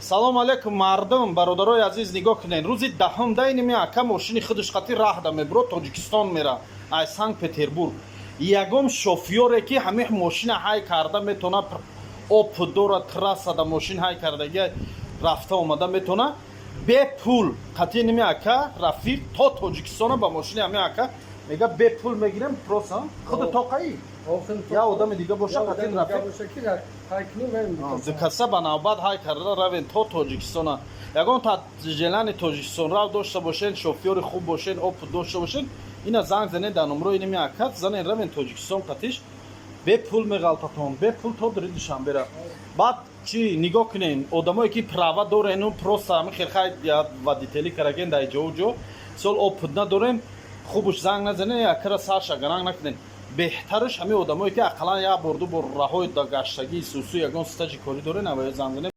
салом алейкум мардум, бародарои азиз, нигоҳ кунед. Рӯзи даҳум дайними ака мошини худаш хати раҳ да мебурад, Тоҷикистон мера, аз Санкт-Петербург. Ягон шофёре ки ҳамин мошина ҳай карда метавона, об дорад, трасса да мошин ҳай кардаги рафта омада метавона бепул. Хати ними ака рафиқ то Тоҷикистона ба мошини ҳамин ака мега бепул мегирем, просто худ тоқаи я одами дига боша хатин рафиқ каса ба навбат ҳай карда равен то Тоҷикистона. Ягон желани Тоҷикистон рав дошта бошен, шофёри хуб бошен, опыт дошта бошен, ина занг занед дар номрои ними ака занен равен Тоҷикистон қатиш бепул меғалтатон, бепул то дури Душанбера. Баъд чи нигоҳ кунен одамое ки права дорену просто ҳамин хелхай я водители караген дар ҷоу ҷо сол опыт надорем, хубуш занг назанен, якара сарша гаранг накунен. Беҳтараш ҳамин одамое ки ақаллан як бор ду бор раҳои да гаштагии сусу ягон стаҷи корӣ дорен, аваё занг занен.